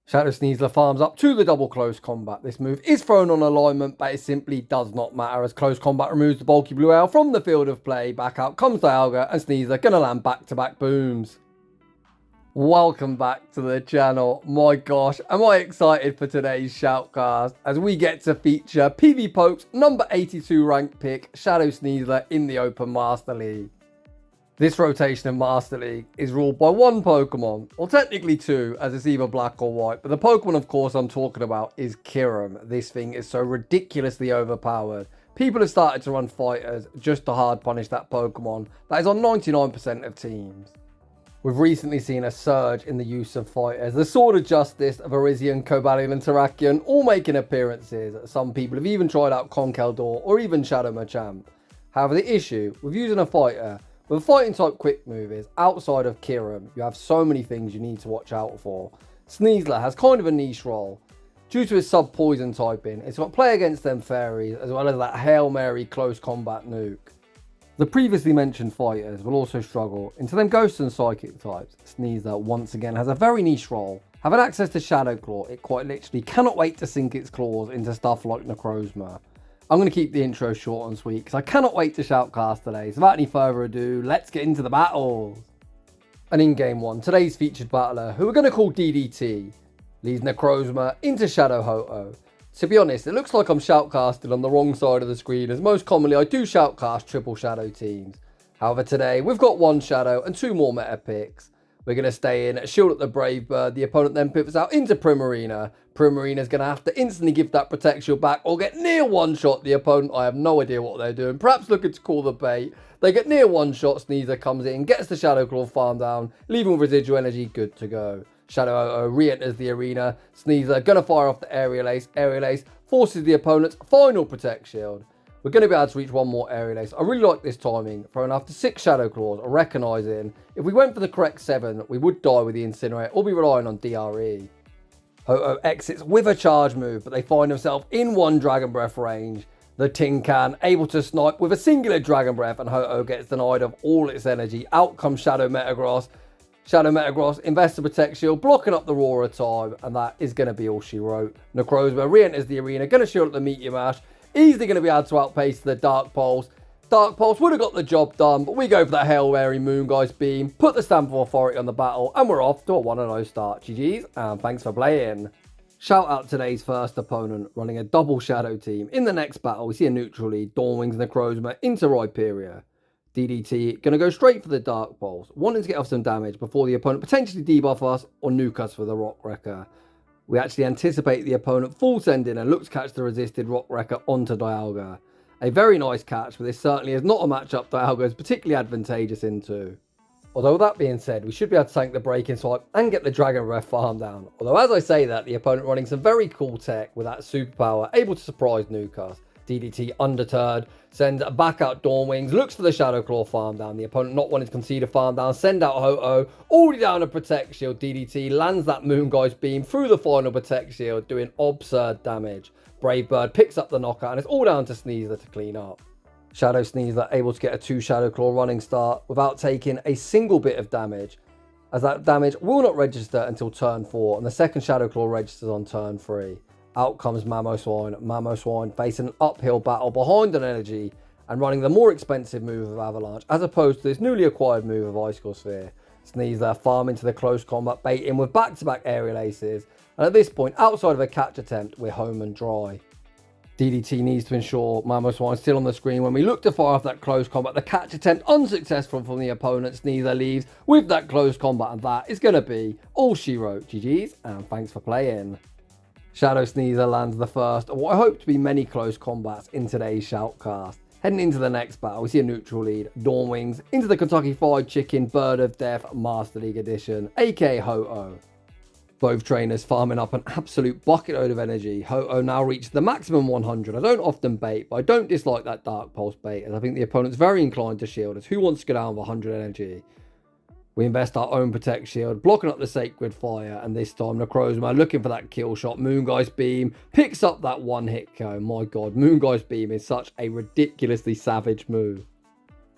Shadow Sneasler farms up to the double close combat. This move is thrown on alignment, but it simply does not matter as close combat removes the bulky blue owl from the field of play. Back out comes Dialga and Sneasler gonna land back-to-back booms. Welcome back to the channel. My gosh, am I excited for today's shoutcast as we get to feature PvPoke's number 82 ranked pick, Shadow Sneasler, in the Open Master League. This rotation in Master League is ruled by one Pokemon, or technically two, as it's either black or white, but the Pokemon of course I'm talking about is Kyurem. This thing is so ridiculously overpowered. People have started to run fighters just to hard punish that Pokemon that is on 99% of teams. We've recently seen a surge in the use of fighters. The Sword of Justice, Virizion, Cobalion and Terrakion all making appearances. Some people have even tried out Conkledurr or even Shadow Machamp. However, the issue with using a fighter with a fighting type quick move is, outside of Kyurem, you have so many things you need to watch out for. Sneezler has kind of a niche role. Due to his sub-poison typing, it's got play against them fairies, as well as that Hail Mary close combat nuke. The previously mentioned fighters will also struggle into them ghost and psychic types. Sneezler once again has a very niche role. Having access to Shadow Claw, it quite literally cannot wait to sink its claws into stuff like Necrozma. I'm going to keep the intro short and sweet because I cannot wait to shoutcast today. So without any further ado, let's get into the battles. And in game one, today's featured battler, who we're going to call DDT, leads Necrozma into Shadow Ho-Oh. To be honest, it looks like I'm shoutcasting on the wrong side of the screen, as most commonly I do shoutcast triple Shadow teams. However, today we've got one Shadow and two more meta picks. We're going to stay in, shield at the Brave Bird. The opponent then pivots out into Primarina. Primarina's going to have to instantly give that Protect Shield back or get near one-shot the opponent. I have no idea what they're doing. Perhaps looking to call the bait. They get near one-shot. Sneezler comes in, gets the Shadow Claw farm down, leaving with residual energy good to go. Shadow Ho-Oh re-enters the arena. Sneezler going to fire off the Aerial Ace. Aerial Ace forces the opponent's final Protect Shield. We're going to be able to reach one more Aerial Ace. I really like this timing, throwing after 6 Shadow Claws, recognising if we went for the correct 7, we would die with the Incinerate or be relying on DRE. Ho-Oh exits with a charge move, but they find themselves in one Dragon Breath range. The Tin Can able to snipe with a singular Dragon Breath, and Ho-Oh gets denied of all its energy. Out comes Shadow Metagross. Shadow Metagross invests the Protect Shield, blocking up the Roar of Time, and that is going to be all she wrote. Necrozma re-enters the arena, going to shield up the Meteor Mash. Easily going to be able to outpace the Dark Pulse. Dark Pulse would have got the job done, but we go for that Hail Mary Moongeist Beam, put the stamp of authority on the battle, and we're off to a 1-0 start. GG's, and thanks for playing. Shout out today's first opponent, running a double Shadow team. In the next battle, we see a neutral lead, Dawnwings Necrozma into Rhyperior. DDT going to go straight for the Dark Pulse, wanting to get off some damage before the opponent potentially debuff us or nuke us for the Rock Wrecker. We actually anticipate the opponent full sending and look to catch the resisted Rock Wrecker onto Dialga. A very nice catch, but this certainly is not a matchup Dialga is particularly advantageous into. Although with that being said, we should be able to tank the Breaking Swipe and get the Dragon Breath farm down. Although as I say that, the opponent running some very cool tech with that superpower, able to surprise nuke us. DDT undeterred, sends back out Dawnwings, looks for the Shadow Claw farm down. The opponent not wanting to concede a farm down, send out Ho-Oh, already down a Protect Shield. DDT lands that Moongeist Beam through the final Protect Shield, doing absurd damage. Brave Bird picks up the knockout, and it's all down to Sneezler to clean up. Shadow Sneasler able to get a 2 Shadow Claw running start without taking a single bit of damage, as that damage will not register until turn 4, and the second Shadow Claw registers on turn 3. Out comes Mamoswine. Mamoswine facing an uphill battle behind an energy and running the more expensive move of Avalanche as opposed to this newly acquired move of Icicle Sphere. Sneezler farming to the close combat, baiting with back-to-back Aerial Aces, and at this point, outside of a catch attempt, we're home and dry. DDT needs to ensure Mamoswine still on the screen when we look to fire off that close combat. The catch attempt unsuccessful from the opponent. Sneezler leaves with that close combat, and that is going to be all she wrote. GG's, and thanks for playing. Shadow Sneasler lands the first of what I hope to be many close combats in today's shoutcast. Heading into the next battle, we see a neutral lead, Dawnwings, into the Kentucky Fried Chicken Bird of Death Master League Edition, aka Ho-Oh. Both trainers farming up an absolute bucket load of energy. Ho-Oh now reaches the maximum 100. I don't often bait, but I don't dislike that Dark Pulse bait, as I think the opponent's very inclined to shield us. Who wants to go down with 100 energy? We invest our own Protect Shield, blocking up the Sacred Fire, and this time Necrozma looking for that kill shot. Moongeist Beam picks up that one hit KO. My god, Moongeist Beam is such a ridiculously savage move.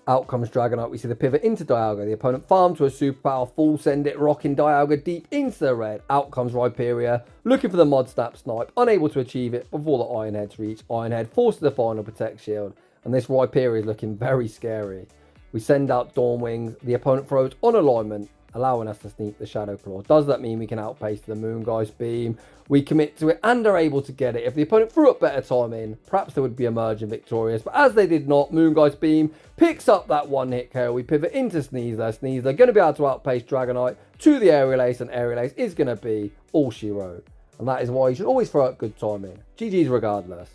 Out comes Dragonite. We see the pivot into Dialga. The opponent farms to a superpower, full send it, rocking Dialga deep into the red. Out comes Rhyperior, looking for the Mod Snap Snipe, unable to achieve it before the Iron Heads reach. Iron Head forces the final Protect Shield, and this Rhyperior is looking very scary. We send out Dawn Wings. The opponent throws on alignment, allowing us to sneak the Shadow Claw. Does that mean we can outpace the Moongeist Beam? We commit to it and are able to get it. If the opponent threw up better timing, perhaps they would be emerging victorious. But as they did not, Moongeist Beam picks up that one-hit KO. We pivot into Sneezler. Sneezler going to be able to outpace Dragonite to the Aerial Ace, and Aerial Ace is going to be all she wrote. And that is why you should always throw at good timing. GG's regardless.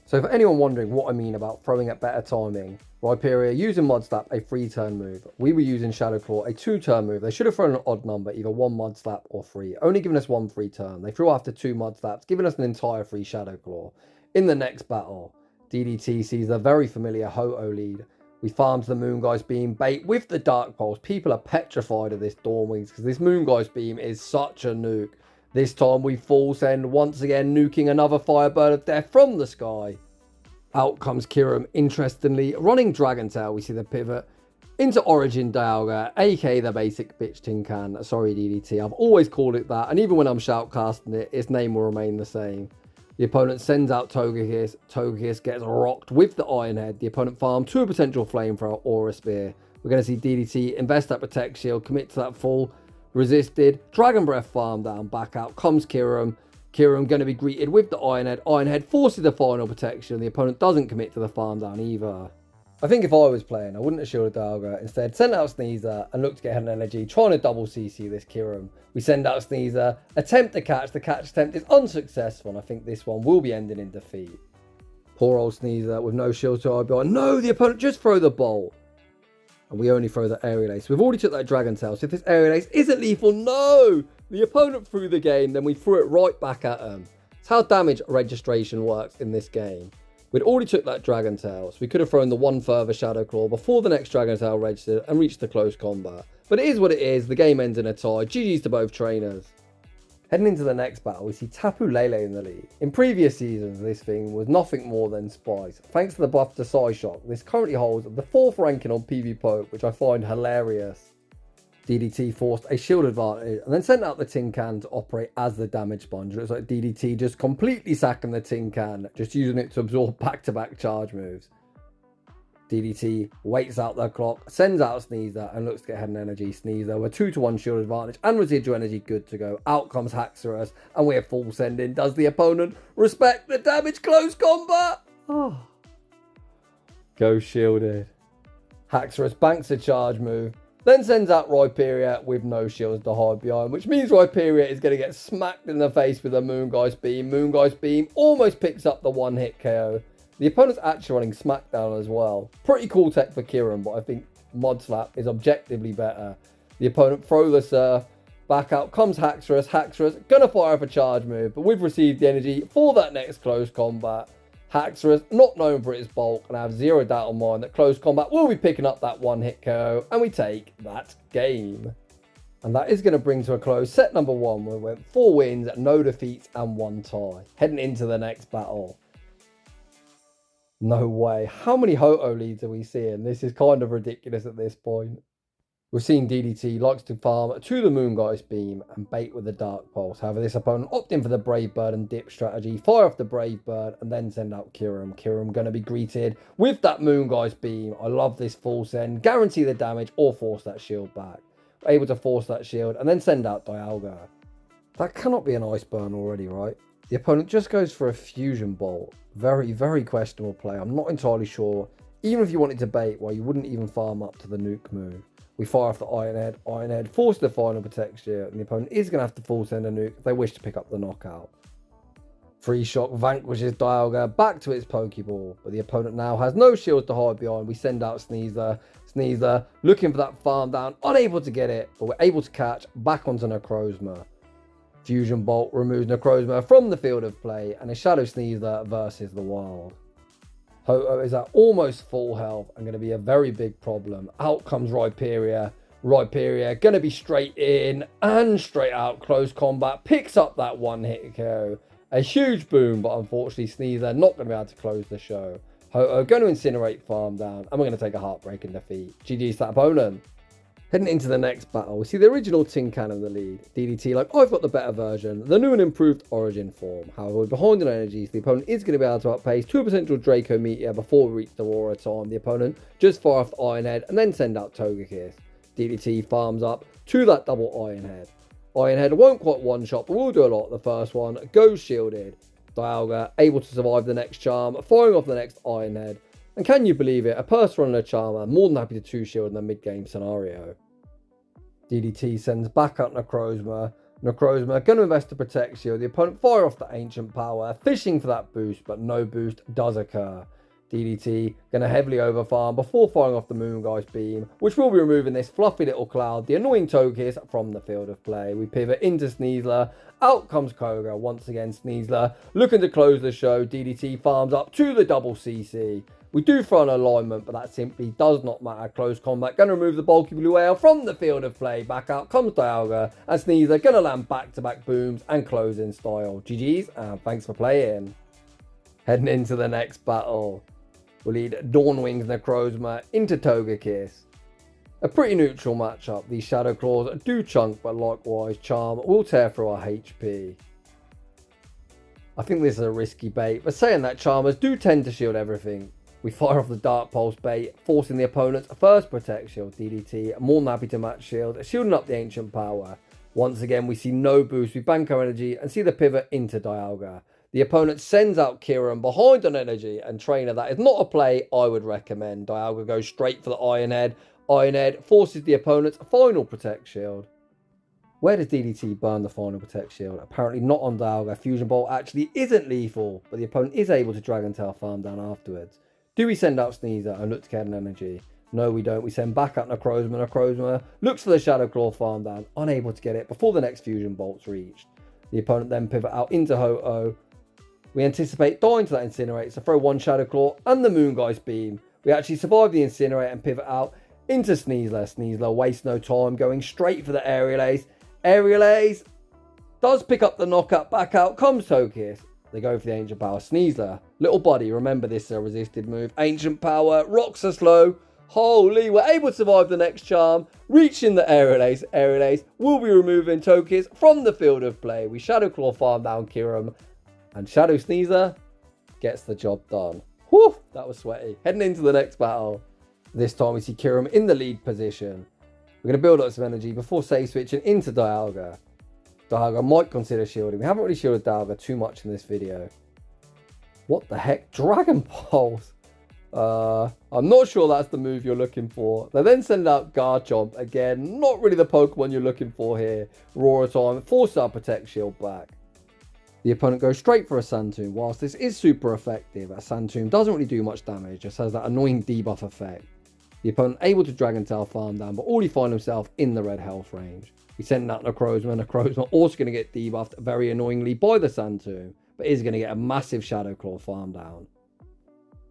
So for anyone wondering what I mean about throwing at better timing, Rhyperior using Mod Slap, a 3-turn move. We were using Shadow Claw, a 2-turn move. They should have thrown an odd number, either 1 Mod Slap or 3, only giving us 1 free turn. They threw after 2 Mod Slaps, giving us an entire free Shadow Claw. In the next battle, DDT sees a very familiar Ho-Oh lead. We farmed the Moongeist Beam bait with the Dark Pulse. People are petrified of this Dawn Wings because this Moongeist Beam is such a nuke. This time we full send, once again nuking another Firebird of Death from the sky. Out comes Kyurem, interestingly, running Dragon Tail. We see the pivot into Origin Dialga, aka the basic bitch tin can. Sorry DDT, I've always called it that, and even when I'm shoutcasting it, its name will remain the same. The opponent sends out Togekiss. Togekiss gets rocked with the Iron Head. The opponent farms to a potential Flamethrower or a Spear. We're going to see DDT invest that Protect Shield, commit to that full, resisted, Dragon Breath farm down, back out comes Kyurem. Kyurem going to be greeted with the Iron Head. Iron Head forces the final protection. The opponent doesn't commit to the farm down either. I think if I was playing, I wouldn't have shielded Dialga. Instead, sent out Sneezler and looked to get an energy, trying to double CC this Kyurem. We send out Sneezler, attempt to catch. The catch attempt is unsuccessful, and I think this one will be ending in defeat. Poor old Sneezler with no shield to RBI. No, the opponent just throw the bolt. And we only throw the Aerial Ace. We've already took that Dragon Tail, so if this Aerial Ace isn't lethal, no! The opponent threw the game, then we threw it right back at them. It's how damage registration works in this game. We'd already took that Dragon Tail, so we could have thrown the one further Shadow Claw before the next Dragon Tail registered and reached the close combat. But it is what it is, the game ends in a tie. GG's to both trainers. Heading into the next battle, we see Tapu Lele in the lead. In previous seasons, this thing was nothing more than Spice. Thanks to the buff to Psyshock, this currently holds the 4th ranking on PvPoke, which I find hilarious. DDT forced a shield advantage and then sent out the tin can to operate as the damage sponge. It looks like DDT just completely sacking the tin can, just using it to absorb back-to-back charge moves. DDT waits out the clock, sends out Sneezler and looks to get ahead in energy. Sneezler with 2-to-1 shield advantage and residual energy good to go. Out comes Haxorus and we're full sending. Does the opponent respect the damage close combat? Oh. Go shielded. Haxorus banks a charge move, then sends out Rhyperior with no shields to hide behind, which means Rhyperior is going to get smacked in the face with a Moongeist Beam. Moongeist Beam almost picks up the one-hit KO. The opponent's actually running Smackdown as well. Pretty cool tech for Kyurem, but I think Mod Slap is objectively better. The opponent throw the Surf. Back out comes Haxorus. Haxorus going to fire up a charge move, but we've received the energy for that next close combat. Haxorus, not known for its bulk, and I have zero doubt on mine that close combat will be picking up that one-hit KO, and we take that game. And that is going to bring to a close set number 1, where we went 4 wins, no defeats, and 1 tie. Heading into the next battle. No way. How many Ho-Oh leads are we seeing? This is kind of ridiculous at this point. We've seen DDT likes to farm to the Moongeist Beam and bait with the Dark Pulse. However, this opponent opting for the Brave Bird and dip strategy. Fire off the Brave Bird and then send out Kyurem. Kyurem going to be greeted with that Moongeist Beam. I love this full send. Guarantee the damage or force that shield back. We're able to force that shield and then send out Dialga. That cannot be an Ice Burn already, right? The opponent just goes for a Fusion Bolt. Very, very questionable play. I'm not entirely sure. Even if you wanted to bait, why you wouldn't even farm up to the nuke move. We fire off the Iron Head. Iron Head forces the final protection, and the opponent is going to have to full send a nuke if they wish to pick up the knockout. Free Shock vanquishes Dialga back to its Pokeball, but the opponent now has no shields to hide behind. We send out Sneezler. Sneezler looking for that farm down, unable to get it, but we're able to catch back onto Necrozma. Fusion Bolt removes Necrozma from the field of play, and a Shadow Sneasler versus the Wild. Ho-Oh is at almost full health and going to be a very big problem. Out comes Rhyperior. Rhyperior going to be straight in and straight out. Close combat. Picks up that one-hit KO. A huge boom, but unfortunately Sneezler not going to be able to close the show. Ho-Oh going to incinerate, farm down, and we're going to take a heartbreaking defeat. GG's that opponent. Heading into the next battle, we see the original Tin Can in the lead. DDT like, I've got the better version, the new and improved Origin form. However, we're behind on energies, the opponent is going to be able to outpace to a potential Draco Meteor before we reach the Aurora time. The opponent just fire off the Iron Head and then send out Togekiss. DDT farms up to that double Iron Head. Iron Head won't quite one-shot, but will do a lot. The first one goes shielded. Dialga able to survive the next charm, firing off the next Iron Head. And can you believe it, a Pursuit and a Charmer, more than happy to two-shield in the mid-game scenario. DDT sends back out Necrozma. Necrozma going to invest to protect shield. The opponent fire off the Ancient Power, fishing for that boost, but no boost does occur. DDT going to heavily overfarm before firing off the Moongeist Beam, which will be removing this fluffy little cloud, the annoying Togekiss, from the field of play. We pivot into Sneezler. Out comes Pogo. Once again, Sneezler looking to close the show. DDT farms up to the double CC. We do throw an alignment, but that simply does not matter. Close combat, going to remove the bulky blue whale from the field of play. Back out comes Dialga, and Sneezler going to land back-to-back booms and close in style. GG's, and thanks for playing. Heading into the next battle, we'll lead Dawnwing's Necrozma into Togekiss. A pretty neutral matchup. These Shadow Claws do chunk, but likewise Charm will tear through our HP. I think this is a risky bait, but saying that, Charmers do tend to shield everything. We fire off the Dark Pulse bait, forcing the opponent's first Protect Shield. DDT more than happy to match shield, shielding up the Ancient Power. Once again, we see no boost. We bank our energy and see the pivot into Dialga. The opponent sends out Kyurem behind on energy, and trainer, that is not a play I would recommend. Dialga goes straight for the Iron Head. Iron Head forces the opponent's final Protect Shield. Where does DDT burn the final Protect Shield? Apparently not on Dialga. Fusion Bolt actually isn't lethal, but the opponent is able to Dragon Tail farm down afterwards. Do we send out Sneezer and look to get an energy? No, we don't. We send back out Necrozma. Necrozma looks for the Shadow Claw farm down, unable to get it before the next Fusion Bolt's reached. The opponent then pivot out into Ho-Oh. We anticipate dying to that Incinerate, so throw one Shadow Claw and the Moongeist Beam. We actually survive the Incinerate and pivot out into Sneezler. Sneezler wastes no time, going straight for the Aerial Ace. Aerial Ace does pick up the knockout. Back out comes Togekiss. They go for the Ancient Power. Sneezler, little buddy, remember this is a resisted move. Ancient Power, rocks are slow. Holy, we're able to survive the next charm. Reaching the Aerial Ace. Aerial Ace will be removing Togekiss from the field of play. We Shadow Claw farm down Kyurem. And Shadow Sneasler gets the job done. Whew, that was sweaty. Heading into the next battle. This time we see Kyurem in the lead position. We're going to build up some energy before save switching into Dialga. Dialga might consider shielding. We haven't really shielded Dialga too much in this video. What the heck? Dragon Pulse. I'm not sure that's the move you're looking for. They then send out Garchomp. Again, not really the Pokemon you're looking for here. Aurora time, force our Protect Shield back. The opponent goes straight for a Sand Tomb. Whilst this is super effective, a Sand Tomb doesn't really do much damage, just has that annoying debuff effect. The opponent able to Dragon Tail farm down, but already find himself in the red health range. We send out Necrozma. Necrozma also going to get debuffed very annoyingly by the Sand Tomb, but is going to get a massive Shadow Claw farm down.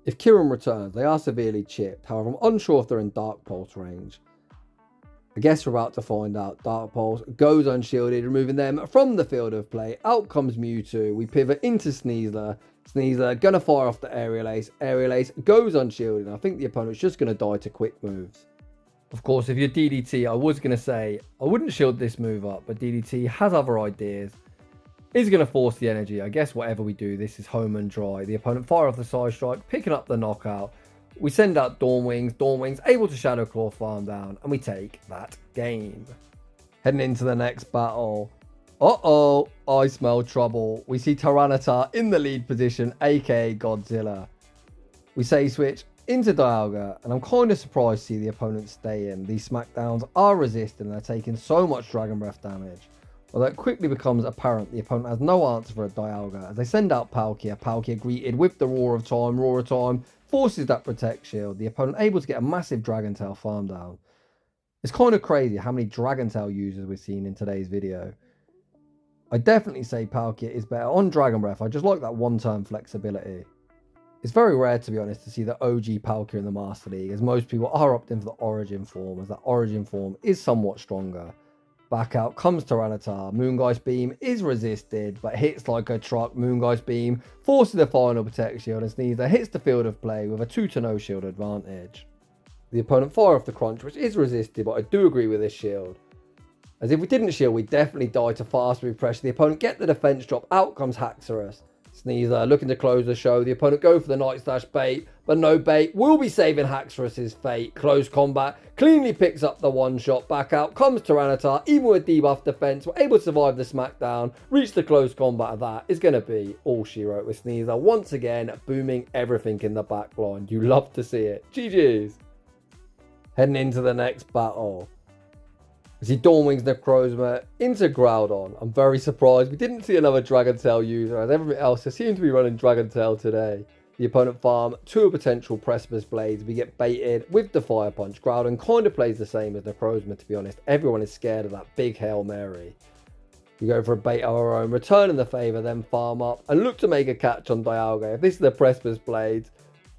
If Kyurem returns, they are severely chipped. However, I'm unsure if they're in Dark Pulse range. I guess we're about to find out. Dark Pulse goes unshielded, removing them from the field of play. Out comes Mewtwo. We pivot into Sneezler. Sneezler gonna fire off the Aerial Ace. Aerial Ace goes unshielded. I think the opponent's just gonna die to quick moves. Of course, if you're DDT, I was gonna say I wouldn't shield this move up, but DDT has other ideas. Is gonna force the energy. I guess whatever we do, this is home and dry. The opponent fire off the side strike, picking up the knockout. We send out Dawnwings. Dawnwings able to Shadow Claw farm down, and we take that game. Heading into the next battle. Uh-oh, I smell trouble. We see Tyranitar in the lead position, aka Godzilla. We save switch into Dialga, and I'm kind of surprised to see the opponent stay in. These smackdowns are resistant and they're taking so much Dragon Breath damage. Although it quickly becomes apparent the opponent has no answer for a Dialga, as they send out Palkia. Palkia greeted with the Roar of Time. Roar of Time forces that Protect Shield. The opponent able to get a massive Dragon Tail farm down. It's kind of crazy how many Dragon Tail users we've seen in today's video. I definitely say Palkia is better on Dragon Breath. I just like that one-turn flexibility. It's very rare, to be honest, to see the OG Palkia in the Master League, as most people are opting for the Origin form, as that Origin form is somewhat stronger. Back out comes Tyranitar. Moongeist Beam is resisted, but hits like a truck. Moongeist Beam forces the final Protect Shield, and Sneezler hits the field of play with a 2-0 shield advantage. The opponent fire off the Crunch, which is resisted, but I do agree with this shield. As if we didn't shield, we'd definitely die to fast move pressure the opponent, get the defense drop, out comes Haxorus. Sneezler looking to close the show. The opponent go for the Night Slash bait, but no bait. Will be saving Haxorus's fate. Close combat, cleanly picks up the one shot. Back out comes Tyranitar. Even with debuff defense, we're able to survive the smackdown. Reach the close combat of that is going to be all she wrote with Sneezler. Once again, booming everything in the back line. You love to see it. GG's. Heading into the next battle. We see Dawnwing's Necrozma into Groudon. I'm very surprised we didn't see another Dragon Tail user, as everything else seems to be running Dragon Tail today. The opponent farm 2 potential Precipice Blades. We get baited with the Fire Punch. Groudon kind of plays the same as Necrozma, to be honest. Everyone is scared of that big Hail Mary. We go for a bait of our own, return in the favour, then farm up and look to make a catch on Dialga. If this is the Precipice Blades,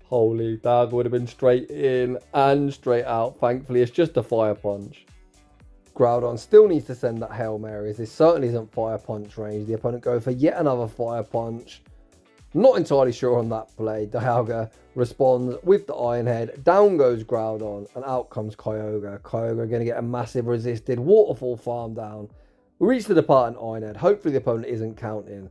holy, Dialga would have been straight in and straight out. Thankfully, it's just a Fire Punch. Groudon still needs to send that Hail Mary, as this certainly isn't Fire Punch range. The opponent go for yet another Fire Punch. Not entirely sure on that play. Dialga responds with the Iron Head. Down goes Groudon, and out comes Kyogre. Kyogre going to get a massive resisted Waterfall farm down. We reach the departing Iron Head. Hopefully the opponent isn't counting.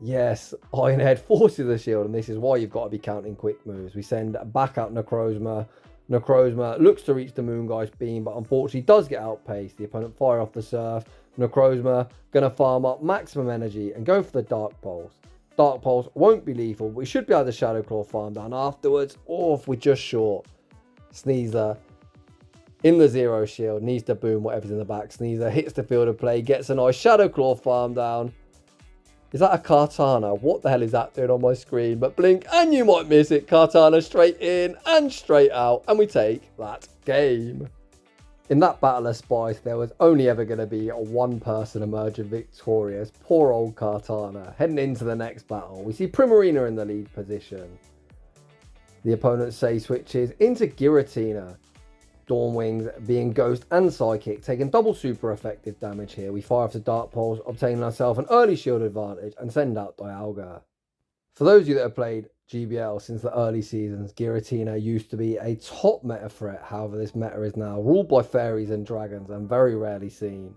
Yes, Iron Head forces the shield, and this is why you've got to be counting quick moves. We send back out Necrozma. Necrozma looks to reach the Moongeist Beam, but unfortunately does get outpaced. The opponent fire off the Surf. Necrozma going to farm up maximum energy and go for the Dark Pulse. Dark Pulse won't be lethal. We should be able to Shadow Claw farm down afterwards, or if we're just short. Sneezler in the 0 shield needs to boom whatever's in the back. Sneezler hits the field of play, gets a nice Shadow Claw farm down. Is that a Kartana? What the hell is that doing on my screen? But blink and you might miss it. Kartana straight in and straight out. And we take that game. In that battle of Spice, there was only ever going to be a one person emerging victorious. Poor old Kartana. Heading into the next battle, we see Primarina in the lead position. The opponent say switches into Giratina. Dawnwings being Ghost and Psychic, taking double super effective damage here. We fire off the Dark Pulse, obtaining ourselves an early shield advantage and send out Dialga. For those of you that have played GBL since the early seasons, Giratina used to be a top meta threat. However, this meta is now ruled by fairies and dragons and very rarely seen.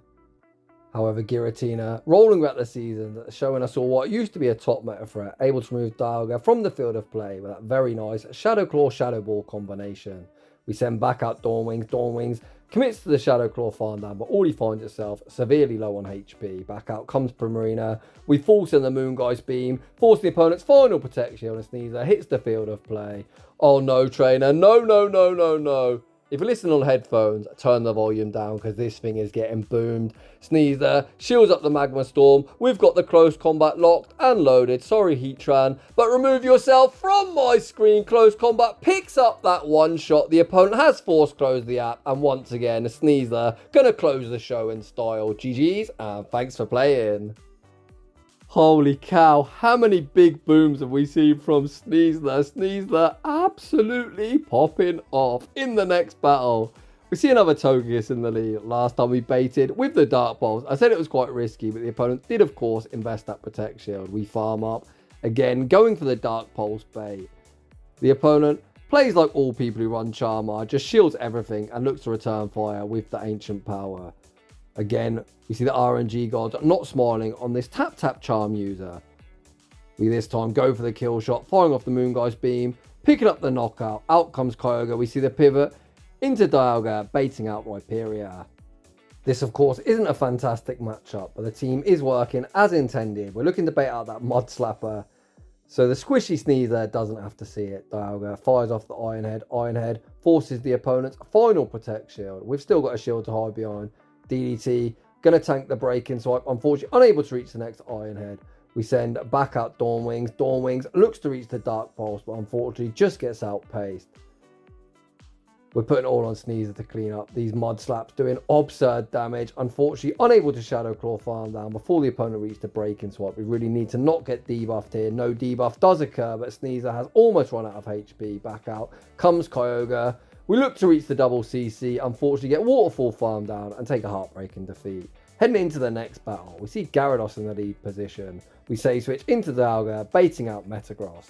However, Giratina, rolling back the season, showing us all what used to be a top meta threat, able to remove Dialga from the field of play with that very nice Shadow Claw, Shadow Ball combination. We send back out Dawnwings. Dawnwings commits to the Shadow Claw farm down, but already finds itself severely low on HP. Back out comes Primarina. We force in the Moongeist Beam, force the opponent's final Protect Shield, and Sneezler hits the field of play. Oh no, trainer. No, no, no, no, no. If you listen on headphones, turn the volume down because this thing is getting boomed. Sneezler shields up the Magma Storm. We've got the close combat locked and loaded. Sorry, Heatran, but remove yourself from my screen. Close combat picks up that one shot. The opponent has force closed the app, and once again, Sneezler gonna close the show in style. GG's, and thanks for playing. Holy cow, how many big booms have we seen from Sneezler? Sneezler absolutely popping off. In the next battle, we see another Togekiss in the lead. Last time we baited with the Dark Pulse. I said it was quite risky, but the opponent did, of course, invest that Protect Shield. We farm up, again, going for the Dark Pulse bait. The opponent plays like all people who run Charmer, just shields everything and looks to return fire with the Ancient Power. Again, we see the RNG gods not smiling on this tap-tap charm user. We this time go for the kill shot, firing off the Moongeist Beam, picking up the knockout. Out comes Kyogre. We see the pivot into Dialga, baiting out Rhyperior. This, of course, isn't a fantastic matchup, but the team is working as intended. We're looking to bait out that Mud Slapper, so the squishy Sneezler doesn't have to see it. Dialga fires off the Iron Head. Iron Head forces the opponent's final Protect Shield. We've still got a shield to hide behind. DDT, going to tank the break-in swipe. Unfortunately, unable to reach the next Iron Head. We send back out Dawnwings. Dawnwings looks to reach the Dark Pulse, but unfortunately just gets outpaced. We're putting all on Sneezler to clean up. These Mud Slaps doing absurd damage. Unfortunately, unable to Shadow Claw farm down before the opponent reaches the break-in swipe. We really need to not get debuffed here. No debuff does occur, but Sneezler has almost run out of HP. Back out comes Kyogre. We look to reach the double CC, unfortunately get Waterfall farm down and take a heartbreaking defeat. Heading into the next battle, we see Gyarados in the lead position. We save switch into Dialga, baiting out Metagross.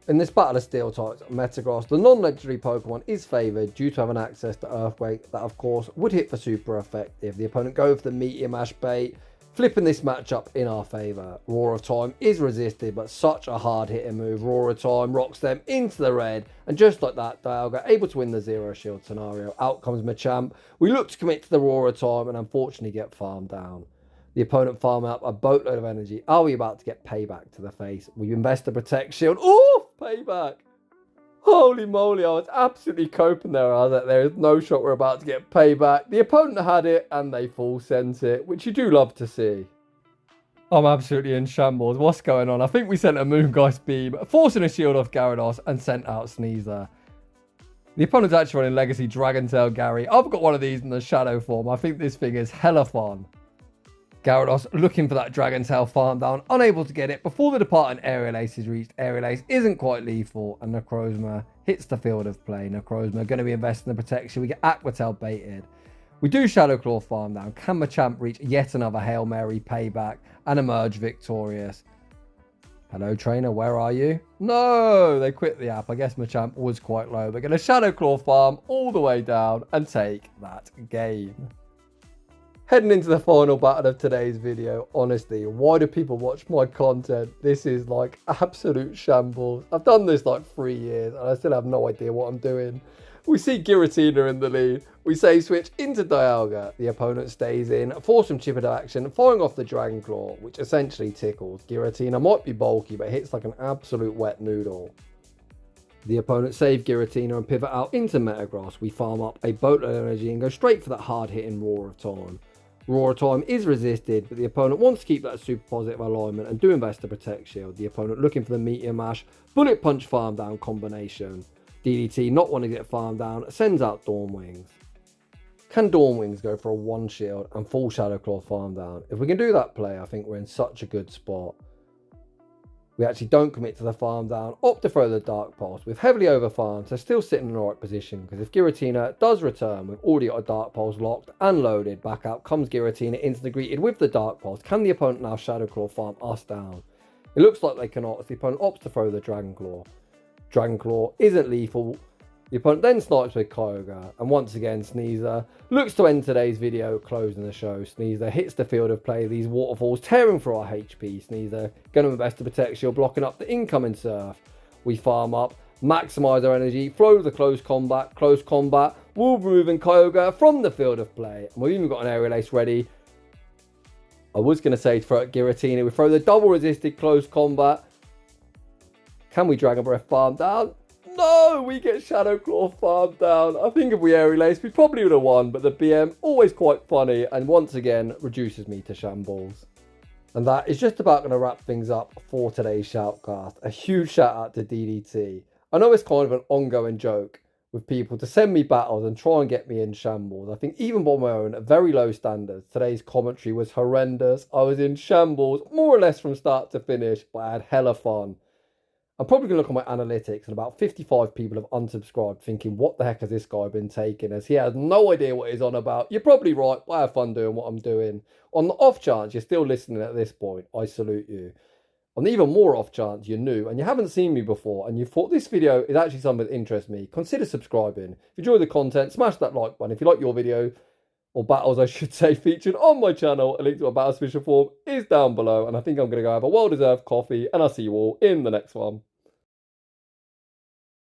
In this battle of steel types, Metagross, the non-legendary Pokemon, is favoured due to having access to Earthquake that of course would hit for super effective. The opponent go for the Meteor Mash bait, flipping this matchup in our favour. Roar of Time is resisted, but such a hard hitting move. Roar of Time rocks them into the red, and just like that, Dialga able to win the zero shield scenario. Out comes Machamp. We look to commit to the Roar of Time and unfortunately get farmed down. The opponent farm up a boatload of energy. Are we about to get payback to the face? We invest to protect shield. Oh, payback. Holy moly, I was absolutely coping there. I was like, there is no shot we're about to get payback. The opponent had it and they full sent it, which you do love to see. I'm absolutely in shambles. What's going on? I think we sent a Moongeist Beam, forcing a shield off Gyarados and sent out Sneezler. The opponent's actually running Legacy Dragon Tail Gary. I've got one of these in the Shadow form. I think this thing is hella fun. Gyarados looking for that Dragon Tail farm down, unable to get it before the departing Aerial Ace is reached. Aerial Ace isn't quite lethal, and Necrozma hits the field of play. Necrozma going to be investing in the protection. We get Aqua Tail baited. We do Shadow Claw farm down. Can Machamp reach yet another Hail Mary payback and emerge victorious? Hello, trainer, where are you? No, they quit the app. I guess Machamp was quite low. We're going to Shadow Claw farm all the way down and take that game. Heading into the final battle of today's video, honestly, why do people watch my content? This is like absolute shambles. I've done this like 3 years and I still have no idea what I'm doing. We see Giratina in the lead. We save switch into Dialga. The opponent stays in, force some chip into action, firing off the Dragon Claw, which essentially tickles. Giratina might be bulky, but hits like an absolute wet noodle. The opponent save Giratina and pivot out into Metagross. We farm up a boatload of energy and go straight for that hard-hitting Roar of Time. Roar of Time is resisted, but the opponent wants to keep that super positive alignment and do invest to protect shield. The opponent looking for the Meteor Mash, Bullet Punch farm down combination. DDT not wanting to get farmed down, sends out Dawn Wings. Can Dawn Wings go for a 1 shield and full Shadow Claw farm down? If we can do that play, I think we're in such a good spot. We actually don't commit to the farm down, opt to throw the Dark Pulse. We've heavily overfarmed, so still sitting in the right position, because if Giratina does return, we've already got a Dark Pulse locked and loaded. Back out comes Giratina, instantly greeted with the Dark Pulse. Can the opponent now Shadow Claw farm us down? It looks like they cannot, as the opponent opts to throw the Dragon Claw. Dragon Claw isn't lethal. The opponent then snipes with Kyurem, and once again Sneezler looks to end today's video, closing the show. Sneezler hits the field of play, these waterfalls tearing through our HP. Sneezler going to invest to protect shield, blocking up the incoming surf. We farm up, maximise our energy, throw the close combat, will removing Kyurem from the field of play, and we've even got an Aerial Ace ready. I was going to say to throw at Giratina, we throw the double resisted close combat. Can we Dragon Breath farm down? No, we get Shadow Claw farmed down. I think if we Aerial Ace, we probably would have won, but the BM, always quite funny, and once again, reduces me to shambles. And that is just about going to wrap things up for today's shoutcast. A huge shout out to DDT. I know it's kind of an ongoing joke with people to send me battles and try and get me in shambles. I think even by my own very low standards, today's commentary was horrendous. I was in shambles, more or less from start to finish, but I had hella fun. I'm probably going to look at my analytics and about 55 people have unsubscribed thinking, what the heck has this guy been taking, as he has no idea what he's on about. You're probably right, but I have fun doing what I'm doing. On the off chance you're still listening at this point, I salute you. On the even more off chance you're new and you haven't seen me before and you thought this video is actually something that interests me, consider subscribing. If you enjoy the content, smash that like button. If you like your video, or battles I should say, featured on my channel, a link to a battle submission form is down below, and I think I'm going to go have a well-deserved coffee, and I'll see you all in the next one.